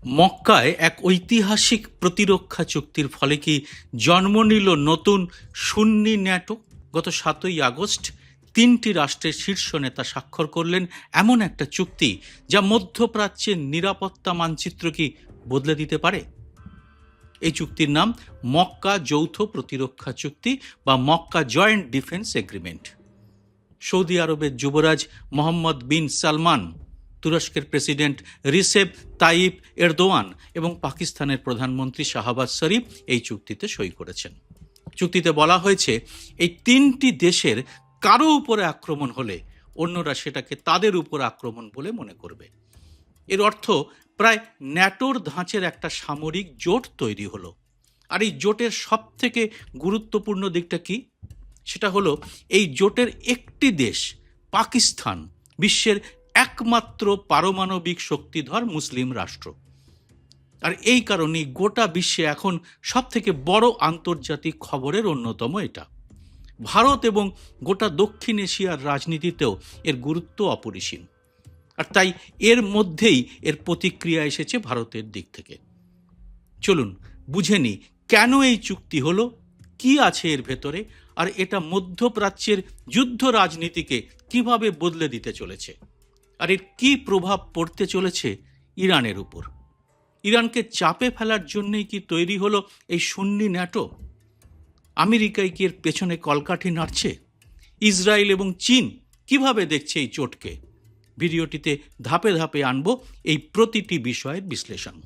মক্কায় এক ঐতিহাসিক প্রতিরক্ষা চুক্তির ফলে কি জন্ম নিল নতুন সুন্নি ন্যাটো? গত 7ই আগস্ট 3টি রাষ্ট্রের শীর্ষ নেতা স্বাক্ষর করলেন এমন একটা চুক্তি যা মধ্যপ্রাচ্যের নিরাপত্তা মানচিত্র কি বদলে দিতে পারে। এই চুক্তির নাম মক্কা যৌথ প্রতিরক্ষা চুক্তি বা Mecca joint defence agreement. Saudi আরবের যুবরাজ মোহাম্মদ বিন সালমান, তুরস্কের প্রেসিডেন্ট রিসেপ তাইপ এরদোয়ান এবং পাকিস্তানের প্রধানমন্ত্রী শাহবাজ শরীফ এই চুক্তিতে সই করেছেন। চুক্তিতে বলা হয়েছে এই 3টি দেশের কারো উপরে আক্রমণ হলে অন্যরা সেটাকে তাদের উপর আক্রমণ বলে মনে করবে। এর অর্থ প্রায় ন্যাটোর ধাঁচের একটা সামরিক জোট তৈরি হলো। আর এই জোটের সব থেকে গুরুত্বপূর্ণ দিকটা কি? সেটা হলো এই জোটের একটি দেশ পাকিস্তান বিশ্বের একমাত্র পারমাণবিক শক্তিধর মুসলিম রাষ্ট্র। আর এই কারণেই গোটা বিশ্বে এখন সব থেকে বড় আন্তর্জাতিক খবরের অন্যতম এটা। ভারত এবং গোটা দক্ষিণ এশিয়ার রাজনীতিতেও এর গুরুত্ব অপরিসীম। আর তাই এর মধ্যেই এর প্রতিক্রিয়া এসেছে ভারতের দিক থেকে। চলুন বুঝে নিই কেন এই চুক্তি হলো, কি আছে এর ভেতরে, আর এটা মধ্যপ্রাচ্যের যুদ্ধ রাজনীতিকে কিভাবে বদলে দিতে চলেছে, আর এর কি প্রভাব পড়তে চলেছে ইরানের উপর। ইরানকে চাপে ফেলার জন্যই কি তৈরি হলো এই সুন্নি ন্যাটো? আমেরিকায় কি এর পেছনে কলকাঠি নাড়ছে? ইসরায়েল এবং চীন কিভাবে দেখছে এই চোটকে? ভিডিওটিতে ধাপে ধাপে আনব এই প্রতিটি বিষয়ের বিশ্লেষণ।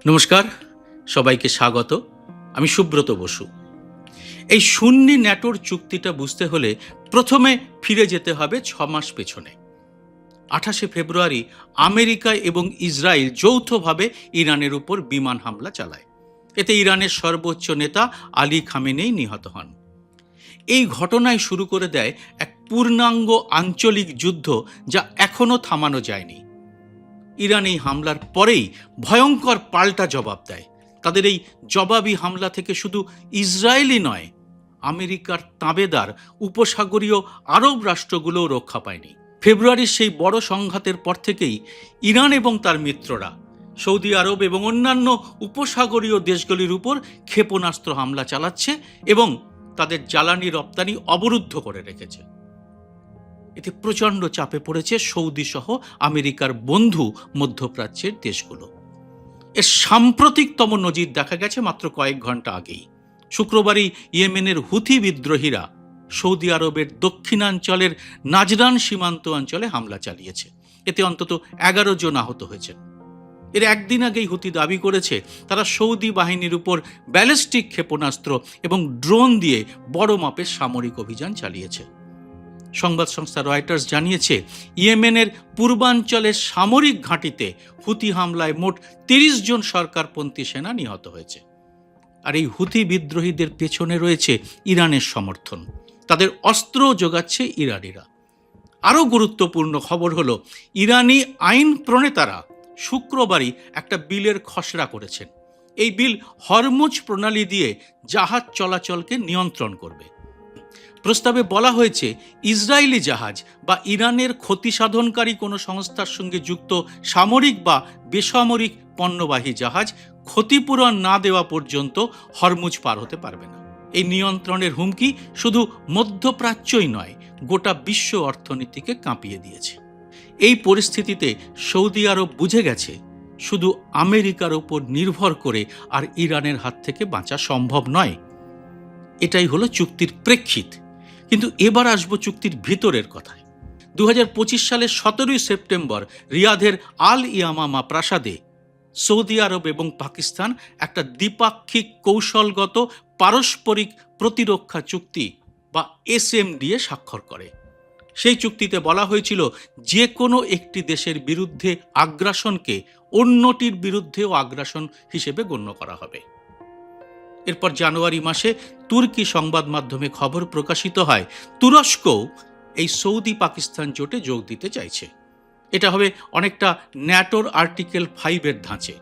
নমস্কার, সবাইকে স্বাগত। আমি সুব্রত বসু। এই সুন্নি ন্যাটোর চুক্তিটা বুঝতে হলে প্রথমে ফিরে যেতে হবে 6 মাস পেছনে। 28শে ফেব্রুয়ারি আমেরিকা এবং ইসরায়েল যৌথভাবে ইরানের উপর বিমান হামলা চালায়। এতে ইরানের সর্বোচ্চ নেতা আলী খামেনেই নিহত হন। এই ঘটনায় শুরু করে দেয় এক পূর্ণাঙ্গ আঞ্চলিক যুদ্ধ যা এখনো থামানো যায়নি। ইরান এই হামলার পরেই ভয়ঙ্কর পাল্টা জবাব দেয়। তাদের এই জবাবি হামলা থেকে শুধু ইসরায়েলই নয়, আমেরিকার তাবেদার উপসাগরীয় আরব রাষ্ট্রগুলোও রক্ষা পায়নি। ফেব্রুয়ারির সেই বড় সংঘাতের পর থেকেই ইরান এবং তার মিত্ররা সৌদি আরব এবং অন্যান্য উপসাগরীয় দেশগুলির উপর ক্ষেপণাস্ত্র হামলা চালাচ্ছে এবং তাদের জ্বালানি রপ্তানি অবরুদ্ধ করে রেখেছে। এতে প্রচণ্ড চাপে পড়েছে সৌদি সহ আমেরিকার বন্ধু মধ্যপ্রাচ্যের দেশগুলো। এর সাম্প্রতিকতম নজির দেখা গেছে মাত্র কয়েক ঘন্টা আগেই। শুক্রবারই ইয়েমেনের হুথি বিদ্রোহীরা সৌদি আরবের দক্ষিণাঞ্চলের নাজরান সীমান্ত অঞ্চলে হামলা চালিয়েছে। এতে অন্তত 11 জন আহত হয়েছেন। এর একদিন আগেই হুথি দাবি করেছে তারা সৌদি বাহিনীর উপর ব্যালিস্টিক ক্ষেপণাস্ত্র এবং ড্রোন দিয়ে বড় মাপের সামরিক অভিযান চালিয়েছে। সংবাদ সংস্থা রয়টার্স জানিয়েছে ইয়েমেনের পূর্বাঞ্চলের সামরিক ঘাঁটিতে হুথি হামলায় মোট 30 জন সরকারপন্থী সেনা নিহত হয়েছে। আর এই হুথি বিদ্রোহীদের পেছনে রয়েছে ইরানের সমর্থন। তাদের অস্ত্র যোগাচ্ছে ইরানিরা। আরও গুরুত্বপূর্ণ খবর হলো ইরানি আইন প্রণেতারা শুক্রবারই একটা বিলের খসড়া করেছেন। এই বিল হরমুজ প্রণালী দিয়ে জাহাজ চলাচলকে নিয়ন্ত্রণ করবে। প্রস্তাবে বলা হয়েছে ইসরায়েলি জাহাজ বা ইরানের ক্ষতি সাধনকারী কোনো সংস্থার সঙ্গে যুক্ত সামরিক বা বেসামরিক পণ্যবাহী জাহাজ ক্ষতিপূরণ না দেওয়া পর্যন্ত হরমুজ পার হতে পারবে না। এই নিয়ন্ত্রণের হুমকি শুধু মধ্যপ্রাচ্যই নয়, গোটা বিশ্ব অর্থনীতিকে কাঁপিয়ে দিয়েছে। এই পরিস্থিতিতে সৌদি আরব বুঝে গেছে শুধু আমেরিকার উপর নির্ভর করে আর ইরানের হাত থেকে বাঁচা সম্ভব নয়। এটাই হলো চুক্তির প্রেক্ষিত। কিন্তু এবার আসবো চুক্তির ভিতরের কথায়। 2025 সালের 17ই সেপ্টেম্বর রিয়াধের আল ইয়ামামা প্রাসাদে সৌদি আরব এবং পাকিস্তান একটা দ্বিপাক্ষিক কৌশলগত পারস্পরিক প্রতিরক্ষা চুক্তি বা এসএমডিএ স্বাক্ষর করে। সেই চুক্তিতে বলা হয়েছিল যে কোনো একটি দেশের বিরুদ্ধে আগ্রাসনকে অন্যটির বিরুদ্ধেও আগ্রাসন হিসেবে গণ্য করা হবে। এরপর জানুয়ারি মাসে তুর্কি সংবাদ মাধ্যমে খবর প্রকাশিত হয় তুরস্কও এই সৌদি পাকিস্তান জোটে যোগ দিতে চাইছে। এটা হবে অনেকটা ন্যাটোর আর্টিকেল 5-এর ধাঁচে।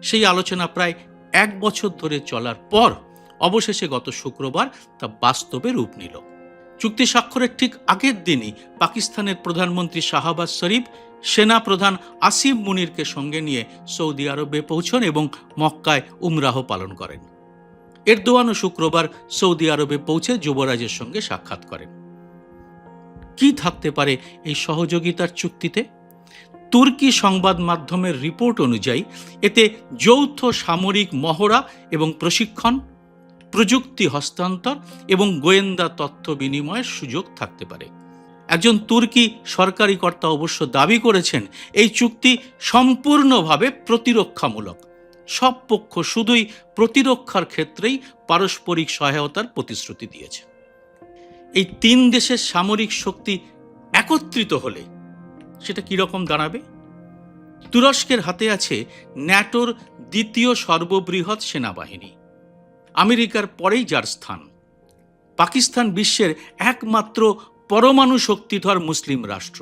সেই আলোচনা প্রায় 1 বছর ধরে চলার পর অবশেষে গত শুক্রবার তা বাস্তবে রূপ নিল। চুক্তি স্বাক্ষরের ঠিক আগের দিনই পাকিস্তানের প্রধানমন্ত্রী শাহবাজ শরীফ সেনা প্রধান আসিম মুনিরকে সঙ্গে নিয়ে সৌদি আরবে পৌঁছন এবং মক্কায় উমরাহ পালন করেন। এরদোয়ানও শুক্রবার সৌদি আরবে পৌঁছে যুবরাজের সঙ্গে সাক্ষাৎ করেন। কি থাকতে পারে এই সহযোগিতার চুক্তিতে? তুর্কি সংবাদ মাধ্যমের রিপোর্ট অনুযায়ী এতে যৌথ সামরিক মহড়া এবং প্রশিক্ষণ, প্রযুক্তি হস্তান্তর এবং গোয়েন্দা তথ্য বিনিময়ের সুযোগ থাকতে পারে। একজন তুর্কি সরকারি কর্তা অবশ্য দাবি করেছেন এই চুক্তি সম্পূর্ণভাবে প্রতিরক্ষামূলক। সব পক্ষ শুধুই প্রতিরক্ষার ক্ষেত্রেই পারস্পরিক সহায়তার প্রতিশ্রুতি দিয়েছে। এই তিন দেশের সামরিক শক্তি একত্রিত হলে সেটা কিরকম দাঁড়াবে? তুরস্কের হাতে আছে ন্যাটোর দ্বিতীয় সর্ববৃহৎ সেনাবাহিনী, আমেরিকার পরেই যার স্থান। পাকিস্তান বিশ্বের একমাত্র পরমাণু শক্তিধর মুসলিম রাষ্ট্র,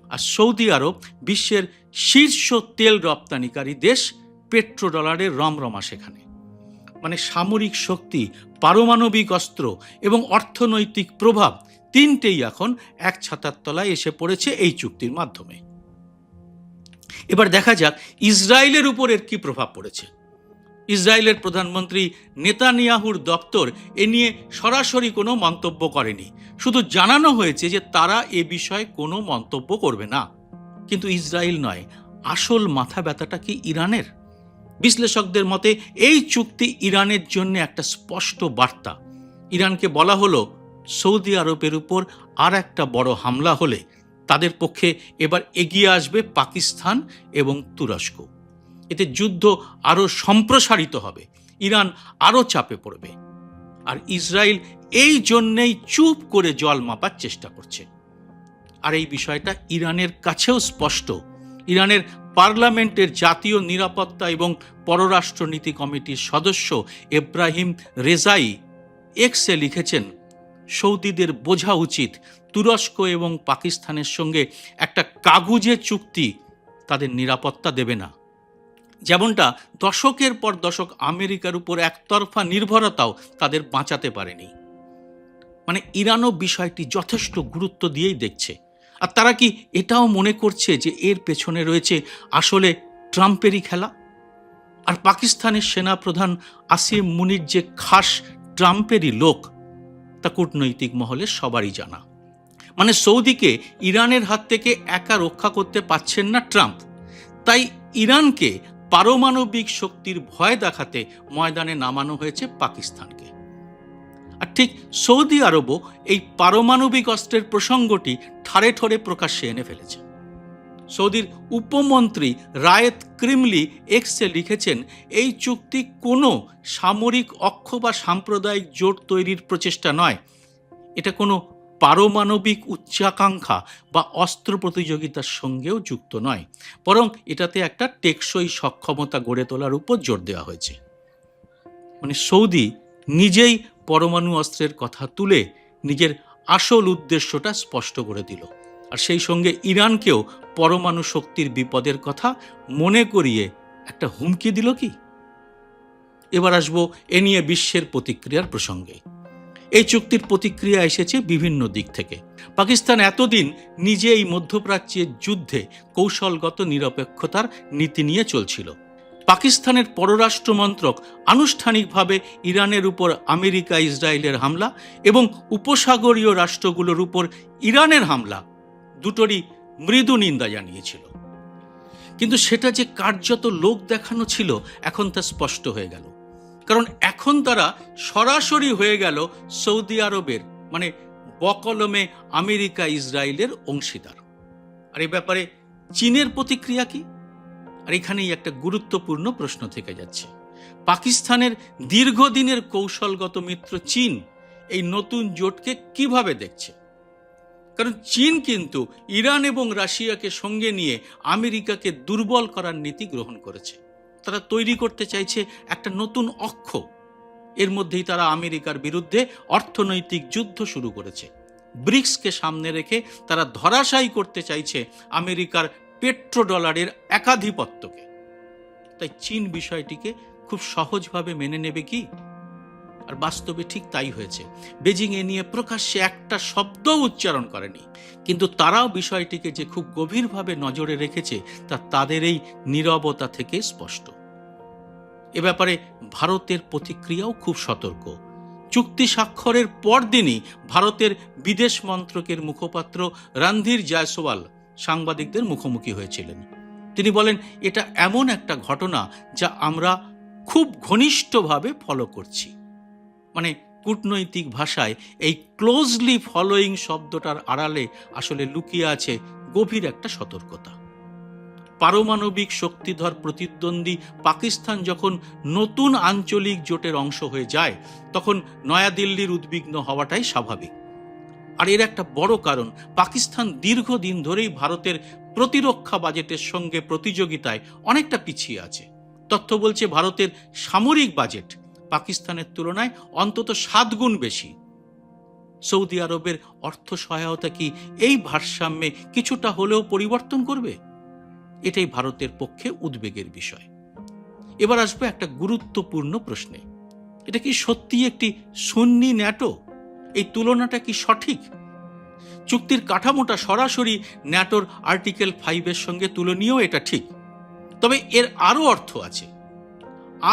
আর সৌদি আরব বিশ্বের শীর্ষ তেল রপ্তানিকারী দেশ। পেট্রোডলারের রমরমা সেখানে। মানে সামরিক শক্তি, পারমাণবিক অস্ত্র এবং অর্থনৈতিক প্রভাব তিনটেই এখন এক ছাতার তলায় এসে পড়েছে এই চুক্তির মাধ্যমে। এবার দেখা যাক ইসরায়েলের উপর এর কি প্রভাব পড়েছে। ইসরায়েলের প্রধানমন্ত্রী নেতানিয়াহুর দপ্তর এ নিয়ে সরাসরি কোনো মন্তব্য করেনি, শুধু জানানো হয়েছে যে তারা এ বিষয়ে কোনো মন্তব্য করবে না। কিন্তু ইসরায়েল নয়, আসল মাথা ব্যথাটা কি ইরানের? বিশ্লেষকদের মতে এই চুক্তি ইরানের জন্য একটা স্পষ্ট বার্তা। ইরানকে বলা হলো সৌদি আরবের উপর আর একটা বড় হামলা হলে তাদের পক্ষে এবার এগিয়ে আসবে পাকিস্তান এবং তুরস্ক। এতে যুদ্ধ আরো সম্প্রসারিত হবে, ইরান আরো চাপে পড়বে। আর ইসরায়েল এই জন্যেই চুপ করে জল মাপার চেষ্টা করছে। আর এই বিষয়টা ইরানের কাছেও স্পষ্ট। ইরানের পার্লামেন্টের জাতীয় নিরাপত্তা এবং পররাষ্ট্রনীতি কমিটির সদস্য এব্রাহিম রেজাই এক্সে লিখেছেন, সৌদিদের বোঝা উচিত তুরস্ক এবং পাকিস্তানের সঙ্গে একটা কাগুজে চুক্তি তাদের নিরাপত্তা দেবে না, যেমনটা দশকের পর দশক আমেরিকার উপর একতরফা নির্ভরতাও তাদের বাঁচাতে পারেনি। মানে ইরানও বিষয়টি যথেষ্ট গুরুত্ব দিয়েই দেখছে। আর তারা কি এটাও মনে করছে যে এর পেছনে রয়েছে আসলে ট্রাম্পেরই খেলা? আর পাকিস্তানের সেনাপ্রধান আসিম মুনির যে খাস ট্রাম্পেরই লোক, তা কূটনৈতিক মহলে সবারই জানা। মানে সৌদিকে ইরানের হাত থেকে একা রক্ষা করতে পারছেন না ট্রাম্প, তাই ইরানকে পারমাণবিক শক্তির ভয় দেখাতে ময়দানে নামানো হয়েছে পাকিস্তানকে। আর ঠিক সৌদি আরবও এই পারমাণবিক অস্ত্রের প্রসঙ্গটি ঠারে ঠরে প্রকাশ্যে এনে ফেলেছে। সৌদির উপমন্ত্রী রায়েত ক্রিমলি এক্সে লিখেছেন, এই চুক্তি কোনো সামরিক অক্ষ বা সাম্প্রদায়িক জোট তৈরির প্রচেষ্টা নয়। এটা কোনো পারমাণবিক উচ্চাকাঙ্ক্ষা বা অস্ত্র প্রতিযোগিতার সঙ্গেও যুক্ত নয়, বরং এটাতে একটা টেকসই সক্ষমতা গড়ে তোলার উপর জোর দেওয়া হয়েছে। মানে সৌদি নিজেই পরমাণু অস্ত্রের কথা তুলে নিজের আসল উদ্দেশ্যটা স্পষ্ট করে দিল, আর সেই সঙ্গে ইরানকেও পরমাণু শক্তির বিপদের কথা মনে করিয়ে একটা হুমকি দিল কি? এবার আসবো এ নিয়ে বিশ্বের প্রতিক্রিয়ার প্রসঙ্গে। এই চুক্তির প্রতিক্রিয়া এসেছে বিভিন্ন দিক থেকে। পাকিস্তান এতদিন নিজে এই মধ্যপ্রাচ্যের যুদ্ধে কৌশলগত নিরপেক্ষতার নীতি নিয়ে চলছিল। পাকিস্তানের পররাষ্ট্র মন্ত্রক আনুষ্ঠানিকভাবে ইরানের উপর আমেরিকা ইসরায়েলের হামলা এবং উপসাগরীয় রাষ্ট্রগুলোর উপর ইরানের হামলা দুটোরই মৃদু নিন্দা জানিয়েছিল। কিন্তু সেটা যে কার্যত লোক দেখানো ছিল এখন তা স্পষ্ট হয়ে গেল, কারণ এখন তারা সরাসরি হয়ে গেল সৌদি আরবের, মানে বকলমে আমেরিকা ইসরায়েলের অংশীদার। আর এই ব্যাপারে চীনের প্রতিক্রিয়া কি? আর এখানেই একটা গুরুত্বপূর্ণ প্রশ্ন থেকে যাচ্ছে। পাকিস্তানের দীর্ঘদিনের কৌশলগত মিত্র চীন এই নতুন জোটকে কিভাবে দেখছে? কারণ চীন কিন্তু ইরান এবং রাশিয়াকে সঙ্গে নিয়ে আমেরিকাকে দুর্বল করার নীতি গ্রহণ করেছে। তারা তৈরি করতে চাইছে একটা নতুন অক্ষ। এর মধ্যেই তারা আমেরিকার বিরুদ্ধে অর্থনৈতিক যুদ্ধ শুরু করেছে। ব্রিক্সকে সামনে রেখে তারা ধরাশায়ী করতে চাইছে আমেরিকার পেট্রোডলারের একাধিপত্যকে। তাই চীন বিষয়টিকে খুব সহজভাবে মেনে নেবে কি? আর বাস্তবে ঠিক তাই হয়েছে। বেজিং এ নিয়ে প্রকাশ্যে একটা শব্দও উচ্চারণ করেনি, কিন্তু তারাও বিষয়টিকে যে খুব গভীরভাবে নজরে রেখেছে তা তাদের এই নীরবতা থেকে স্পষ্ট। এ ব্যাপারে ভারতের প্রতিক্রিয়াও খুব সতর্ক। চুক্তি স্বাক্ষরের পরদিনই ভারতের বিদেশ মন্ত্রকের মুখপাত্র রণধীর জয়সওয়াল সাংবাদিকদের মুখোমুখি হয়েছিলেন। তিনি বলেন, এটা এমন একটা ঘটনা যা আমরা খুব ঘনিষ্ঠভাবে ফলো করছি। মানে কূটনৈতিক ভাষায় এই ক্লোজলি ফলোয়িং শব্দটার আড়ালে আসলে লুকিয়ে আছে গভীর একটা সতর্কতা। পারমাণবিক শক্তিধর প্রতিদ্বন্দ্বী পাকিস্তান যখন নতুন আঞ্চলিক জোটের অংশ হয়ে যায়, তখন নয়াদিল্লির উদ্বিগ্ন হওয়াটাই স্বাভাবিক। আর এর একটা বড় কারণ, পাকিস্তান দীর্ঘদিন ধরেই ভারতের প্রতিরক্ষা বাজেটের সঙ্গে প্রতিযোগিতায় অনেকটা পিছিয়ে আছে। তথ্য বলছে ভারতের সামরিক বাজেট পাকিস্তানের তুলনায় অন্তত 7 গুণ বেশি। সৌদি আরবের অর্থ সহায়তা কি এই ভারসাম্যে কিছুটা হলেও পরিবর্তন করবে? এটাই ভারতের পক্ষে উদ্বেগের বিষয়। এবার আসবে একটা গুরুত্বপূর্ণ প্রশ্নে, এটা কি সত্যি একটি সুন্নি ন্যাটো? এই তুলনাটা কি সঠিক? চুক্তির কাঠামোটা সরাসরি ন্যাটোর আর্টিকেল 5 এর সঙ্গে তুলনীয়, এটা ঠিক। তবে এর আরও অর্থ আছে।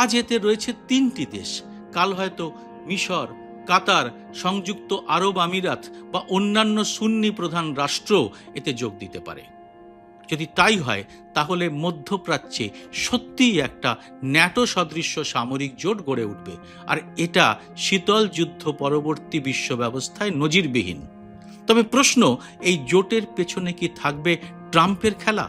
আজ এতে রয়েছে 3টি দেশ, কাল হয়তো মিশর, কাতার, সংযুক্ত আরব আমিরাত বা অন্যান্য সুন্নি প্রধান রাষ্ট্র এতে যোগ দিতে পারে। যদি তাই হয়, তাহলে মধ্যপ্রাচ্যে সত্যিই একটা ন্যাটো সদৃশ্য সামরিক জোট গড়ে উঠবে, আর এটা শীতল যুদ্ধ পরবর্তী বিশ্ব ব্যবস্থায় নজিরবিহীন। তবে প্রশ্ন, এই জোটের পেছনে কি থাকবে ট্রাম্পের খেলা?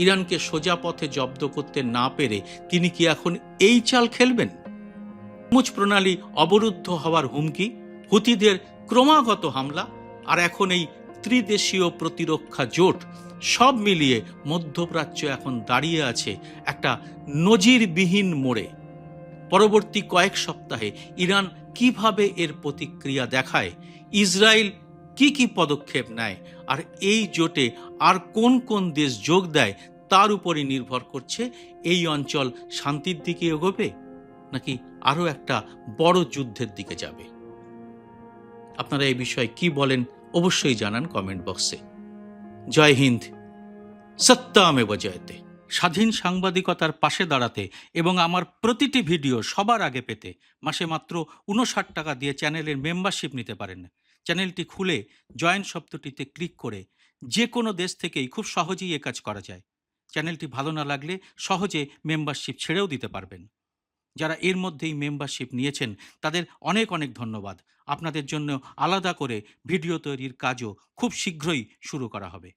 ইরানকে সোজা পথে জব্দ করতে না পেরে তিনি কি এখন এই চাল খেলবেন? হরমুজ প্রণালী অবরুদ্ধ হওয়ার হুমকি, হুতিদের ক্রমাগত হামলা, আর এখন এই ত্রিদেশীয় প্রতিরক্ষা জোট, সব মিলিয়ে মধ্যপ্রাচ্য এখন দাঁড়িয়ে আছে একটা নজিরবিহীন মোড়ে। পরবর্তী কয়েক সপ্তাহে ইরান কিভাবে এর প্রতিক্রিয়া দেখায়, ইসরায়েল কি কি পদক্ষেপ নেয়, আর এই জোটে আর কোন কোন দেশ যোগ দেয়, তার উপরই নির্ভর করছে এই অঞ্চল শান্তির দিকে এগোবে নাকি আরও একটা বড় যুদ্ধের দিকে যাবে। আপনারা এই বিষয়ে কি বলেন অবশ্যই জানান কমেন্ট বক্সে। জয় হিন্দ, সত্যামেব জয়তে। স্বাধীন সাংবাদিকতার পাশে দাঁড়াতে এবং আমার প্রতিটি ভিডিও সবার আগে পেতে মাসে মাত্র 59 টাকা দিয়ে চ্যানেলের মেম্বারশিপ নিতে পারেন। চ্যানেলটি খুলে জয়েন শব্দটিতে ক্লিক করে যে কোনো দেশ থেকেই খুব সহজেই এ কাজ করা যায়। চ্যানেলটি ভালো না লাগলে সহজে মেম্বারশিপ ছেড়েও দিতে পারবেন। যারা এর মধ্যেই মেম্বারশিপ নিয়েছেন তাদের অনেক অনেক ধন্যবাদ। আপনাদের জন্য আলাদা করে ভিডিও তৈরির কাজও খুব শীঘ্রই শুরু করা হবে।